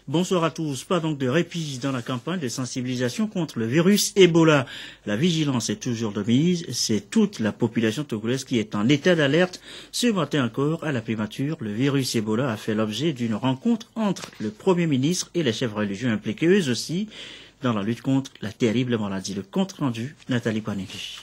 Bonsoir à tous. Pas donc de répit dans la campagne de sensibilisation contre le virus Ebola. La vigilance est toujours de mise. C'est toute la population togolaise qui est en état d'alerte. Ce matin encore, à la primature, le virus Ebola a fait l'objet d'une rencontre entre le Premier ministre et les chefs religieux impliqués, eux aussi, dans la lutte contre la terrible maladie. Le compte rendu, Nathalie Panegi.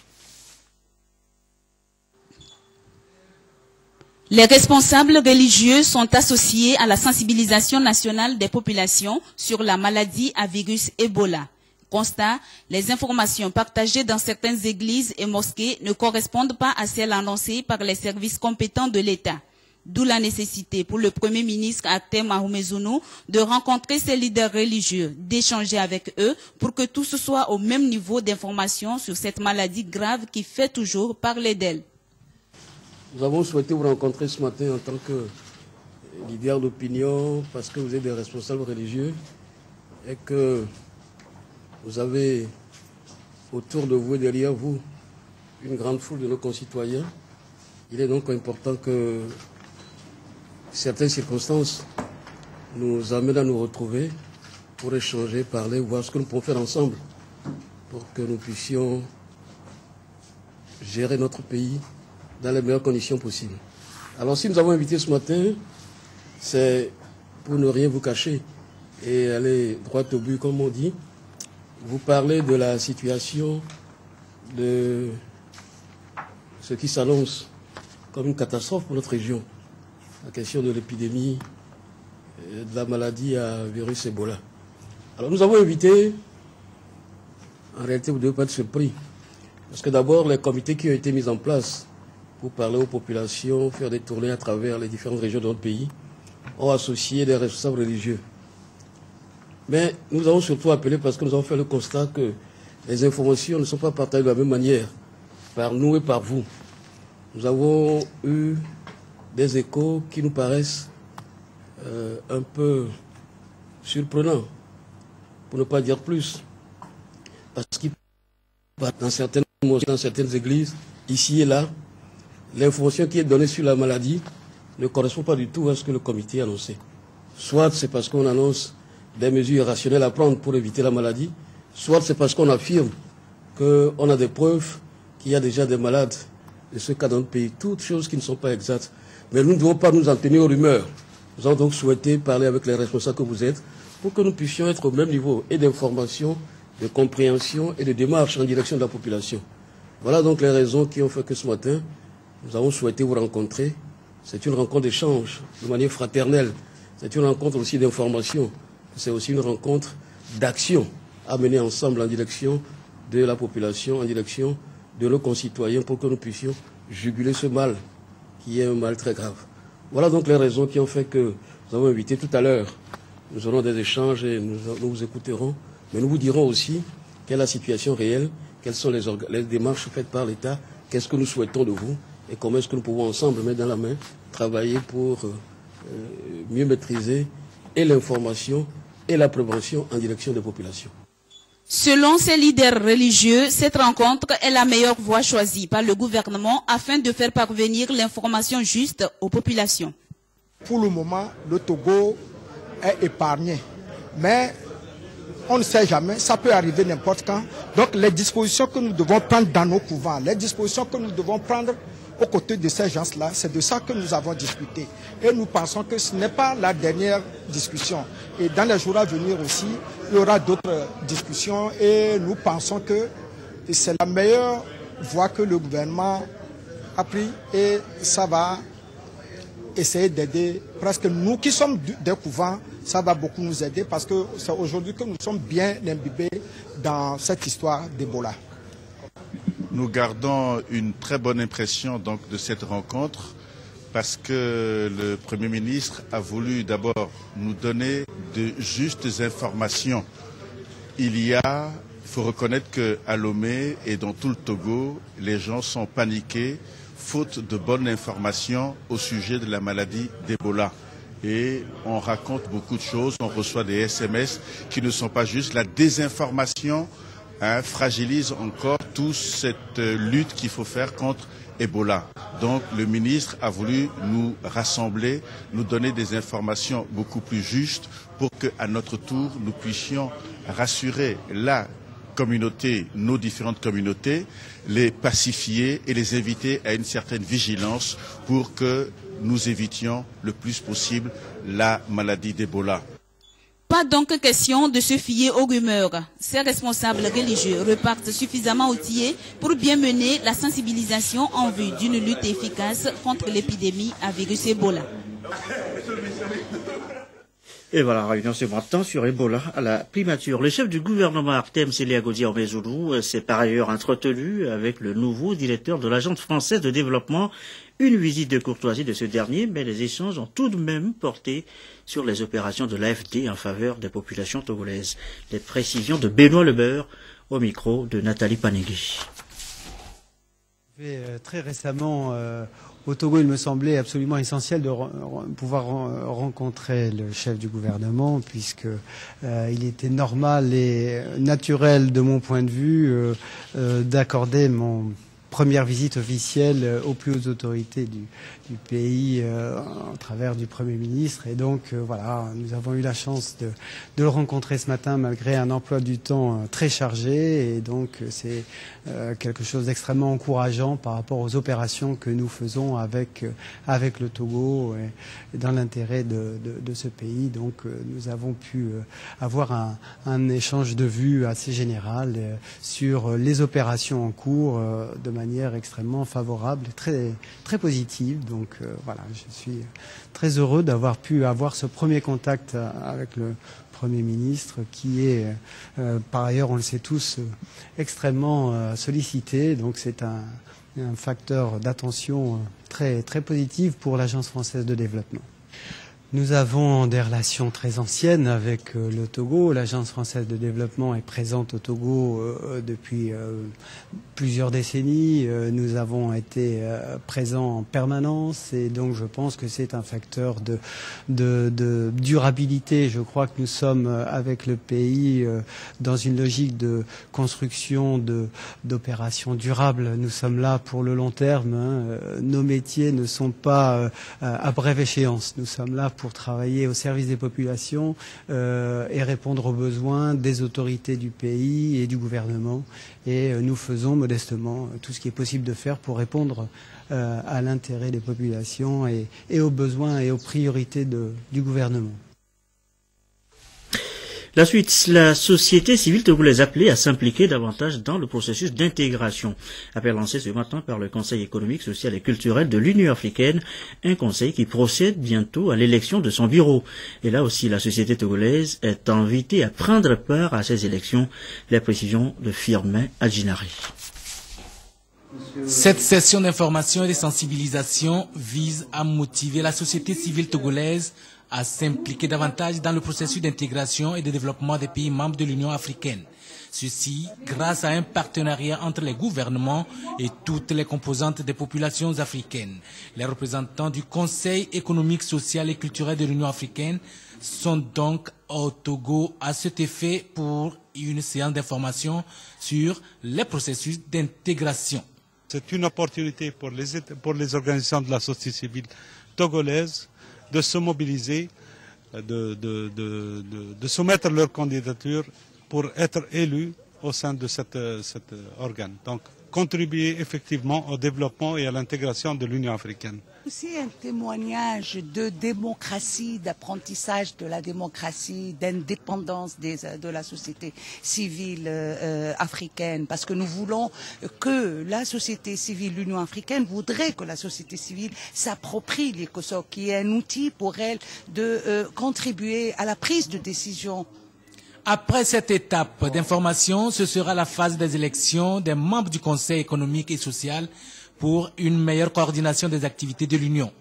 Les responsables religieux sont associés à la sensibilisation nationale des populations sur la maladie à virus Ebola. Constat, les informations partagées dans certaines églises et mosquées ne correspondent pas à celles annoncées par les services compétents de l'État. D'où la nécessité pour le Premier ministre Atem Mahoumezounou de rencontrer ces leaders religieux, d'échanger avec eux pour que tous soient au même niveau d'information sur cette maladie grave qui fait toujours parler d'elle. Nous avons souhaité vous rencontrer ce matin en tant que leader d'opinion parce que vous êtes des responsables religieux et que vous avez autour de vous et derrière vous une grande foule de nos concitoyens. Il est donc important que certaines circonstances nous amènent à nous retrouver pour échanger, parler, voir ce que nous pouvons faire ensemble pour que nous puissions gérer notre pays dans les meilleures conditions possibles. Alors si nous avons invité ce matin, c'est pour ne rien vous cacher et aller droit au but, comme on dit. Vous parlez de la situation de ce qui s'annonce comme une catastrophe pour notre région. La question de l'épidémie de la maladie à virus Ebola. Alors nous avons invité, en réalité vous ne devez pas être surpris, parce que d'abord les comités qui ont été mis en place pour parler aux populations, faire des tournées à travers les différentes régions de notre pays, ont associé des responsables religieux. Mais nous avons surtout appelé parce que nous avons fait le constat que les informations ne sont pas partagées de la même manière par nous et par vous. Nous avons eu des échos qui nous paraissent un peu surprenants, pour ne pas dire plus. Parce qu'il dans certaines mosquées, dans certaines églises, ici et là, l'information qui est donnée sur la maladie ne correspond pas du tout à ce que le comité a annoncé. Soit c'est parce qu'on annonce des mesures rationnelles à prendre pour éviter la maladie, soit c'est parce qu'on affirme qu'on a des preuves qu'il y a déjà des malades de ce cas dans notre pays. Toutes choses qui ne sont pas exactes. Mais nous ne devons pas nous en tenir aux rumeurs. Nous avons donc souhaité parler avec les responsables que vous êtes pour que nous puissions être au même niveau et d'information, de compréhension et de démarche en direction de la population. Voilà donc les raisons qui ont fait que ce matin, nous avons souhaité vous rencontrer. C'est une rencontre d'échange, de manière fraternelle. C'est une rencontre aussi d'information. C'est aussi une rencontre d'action à mener ensemble en direction de la population, en direction de nos concitoyens pour que nous puissions juguler ce mal qui est un mal très grave. Voilà donc les raisons qui ont fait que nous avons invité tout à l'heure. Nous aurons des échanges et nous vous écouterons. Mais nous vous dirons aussi quelle est la situation réelle, quelles sont les démarches faites par l'État, qu'est-ce que nous souhaitons de vous et comment est-ce que nous pouvons ensemble, mettre dans la main, travailler pour mieux maîtriser et l'information et la prévention en direction des populations. Selon ces leaders religieux, cette rencontre est la meilleure voie choisie par le gouvernement afin de faire parvenir l'information juste aux populations. Pour le moment, le Togo est épargné. Mais on ne sait jamais, ça peut arriver n'importe quand. Donc les dispositions que nous devons prendre dans nos couvents, les dispositions que nous devons prendre aux côtés de ces gens-là, c'est de ça que nous avons discuté. Et nous pensons que ce n'est pas la dernière discussion. Et dans les jours à venir aussi, il y aura d'autres discussions et nous pensons que c'est la meilleure voie que le gouvernement a pris et ça va essayer d'aider presque nous qui sommes des couvents, ça va beaucoup nous aider parce que c'est aujourd'hui que nous sommes bien imbibés dans cette histoire d'Ebola. Nous gardons une très bonne impression donc de cette rencontre parce que le Premier ministre a voulu d'abord nous donner de justes informations. Il faut reconnaître qu'à Lomé et dans tout le Togo, les gens sont paniqués faute de bonnes informations au sujet de la maladie d'Ebola. Et on raconte beaucoup de choses, on reçoit des SMS qui ne sont pas justes. La désinformation fragilise encore toute cette lutte qu'il faut faire contre Ebola. Donc le ministre a voulu nous rassembler, nous donner des informations beaucoup plus justes pour qu'à notre tour, nous puissions rassurer la communauté, nos différentes communautés, les pacifier et les inviter à une certaine vigilance pour que nous évitions le plus possible la maladie d'Ebola. Pas donc question de se fier aux rumeurs. Ces responsables religieux repartent suffisamment outillés pour bien mener la sensibilisation en vue d'une lutte efficace contre l'épidémie à virus Ebola. Et voilà, réunion ce matin sur Ebola à la primature. Le chef du gouvernement Artem Seliagoudi Orbezoulou s'est par ailleurs entretenu avec le nouveau directeur de l'Agence française de développement. Une visite de courtoisie de ce dernier, mais les échanges ont tout de même porté sur les opérations de l'AFD en faveur des populations togolaises. Les précisions de Benoît Lebeur au micro de Nathalie Panegui. Très récemment, au Togo, il me semblait absolument essentiel de pouvoir rencontrer le chef du gouvernement, puisque il était normal et naturel, de mon point de vue, d'accorder mon première visite officielle aux plus hautes autorités du pays à travers du Premier ministre. Et donc, voilà, nous avons eu la chance de le rencontrer ce matin malgré un emploi du temps très chargé. Et donc, c'est quelque chose d'extrêmement encourageant par rapport aux opérations que nous faisons avec le Togo et dans l'intérêt de ce pays. Donc, nous avons pu avoir un échange de vues assez général sur les opérations en cours de manière extrêmement favorable et très, très positive. Donc voilà, je suis très heureux d'avoir pu avoir ce premier contact avec le Premier ministre qui est, par ailleurs, on le sait tous, extrêmement sollicité. Donc c'est un facteur d'attention très, très positif pour l'Agence française de développement. Nous avons des relations très anciennes avec le Togo. L'Agence française de développement est présente au Togo depuis plusieurs décennies. Nous avons été présents en permanence et donc je pense que c'est un facteur de durabilité. Je crois que nous sommes avec le pays dans une logique de construction d'opérations durables. Nous sommes là pour le long terme. Nos métiers ne sont pas à brève échéance. Nous sommes là pour travailler au service des populations et répondre aux besoins des autorités du pays et du gouvernement. Et nous faisons modestement tout ce qui est possible de faire pour répondre à l'intérêt des populations et aux besoins et aux priorités du gouvernement. La suite, la société civile togolaise appelée à s'impliquer davantage dans le processus d'intégration. Appel lancé ce matin par le Conseil économique, social et culturel de l'Union africaine, un conseil qui procède bientôt à l'élection de son bureau. Et là aussi, la société togolaise est invitée à prendre part à ces élections. Les précisions de Firmin Adjinari. Cette session d'information et de sensibilisation vise à motiver la société civile togolaise à s'impliquer davantage dans le processus d'intégration et de développement des pays membres de l'Union africaine. Ceci grâce à un partenariat entre les gouvernements et toutes les composantes des populations africaines. Les représentants du Conseil économique, social et culturel de l'Union africaine sont donc au Togo à cet effet pour une séance d'information sur les processus d'intégration. C'est une opportunité pour les organisations de la société civile togolaise de se mobiliser, de soumettre leur candidature pour être élus au sein de cet organe. Donc, contribuer effectivement au développement et à l'intégration de l'Union africaine. C'est un témoignage de démocratie, d'apprentissage de la démocratie, d'indépendance de la société civile africaine, parce que nous voulons que la société civile, l'Union africaine voudrait que la société civile s'approprie l'ECOSOC, qui est un outil pour elle de contribuer à la prise de décision. Après cette étape d'information, ce sera la phase des élections des membres du Conseil économique et social pour une meilleure coordination des activités de l'Union.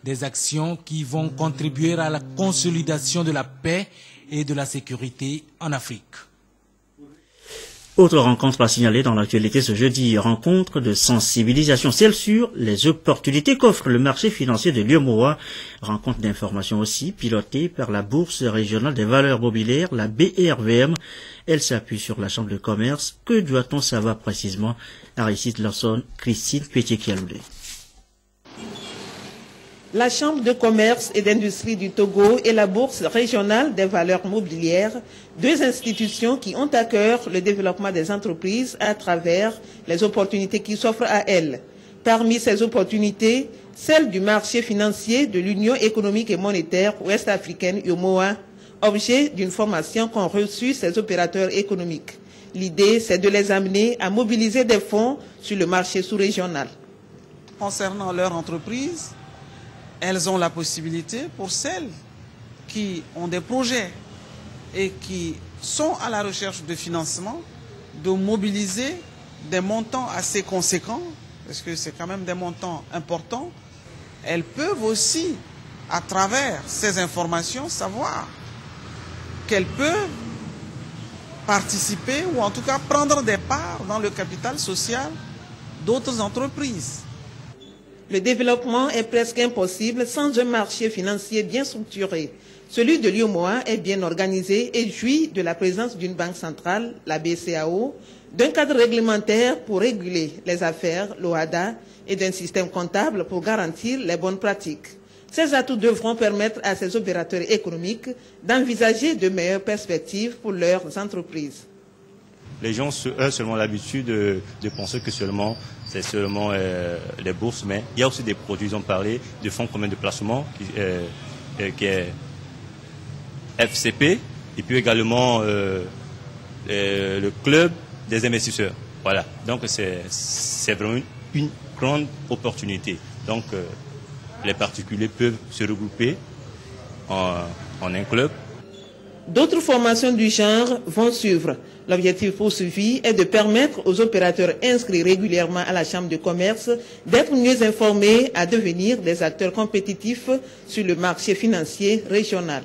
Des actions qui vont contribuer à la consolidation de la paix et de la sécurité en Afrique. Autre rencontre à signaler dans l'actualité ce jeudi, rencontre de sensibilisation, celle sur les opportunités qu'offre le marché financier de Liomoa. Rencontre d'information aussi pilotée par la Bourse régionale des valeurs mobilières, la BRVM. Elle s'appuie sur la Chambre de commerce. Que doit-on savoir précisément? Aristide Larson, Christine Pétier-Kialoudé. La Chambre de commerce et d'industrie du Togo et la Bourse régionale des valeurs mobilières, deux institutions qui ont à cœur le développement des entreprises à travers les opportunités qui s'offrent à elles. Parmi ces opportunités, celle du marché financier de l'Union économique et monétaire ouest-africaine UEMOA, objet d'une formation qu'ont reçu ces opérateurs économiques. L'idée, c'est de les amener à mobiliser des fonds sur le marché sous-régional. Concernant leur entreprise, elles ont la possibilité, pour celles qui ont des projets et qui sont à la recherche de financement, de mobiliser des montants assez conséquents, parce que c'est quand même des montants importants. Elles peuvent aussi, à travers ces informations, savoir qu'elles peuvent participer ou en tout cas prendre des parts dans le capital social d'autres entreprises. Le développement est presque impossible sans un marché financier bien structuré. Celui de l'UEMOA est bien organisé et jouit de la présence d'une banque centrale, la BCAO, d'un cadre réglementaire pour réguler les affaires, l'OHADA, et d'un système comptable pour garantir les bonnes pratiques. Ces atouts devront permettre à ces opérateurs économiques d'envisager de meilleures perspectives pour leurs entreprises. Les gens ont seulement l'habitude de penser que c'est seulement les bourses, mais il y a aussi des produits. Ils ont parlé de fonds communs de placement qui est FCP, et puis également le club des investisseurs. Voilà, donc c'est vraiment une grande opportunité. Donc les particuliers peuvent se regrouper en un club. D'autres formations du genre vont suivre. L'objectif poursuivi est de permettre aux opérateurs inscrits régulièrement à la Chambre de commerce d'être mieux informés à devenir des acteurs compétitifs sur le marché financier régional.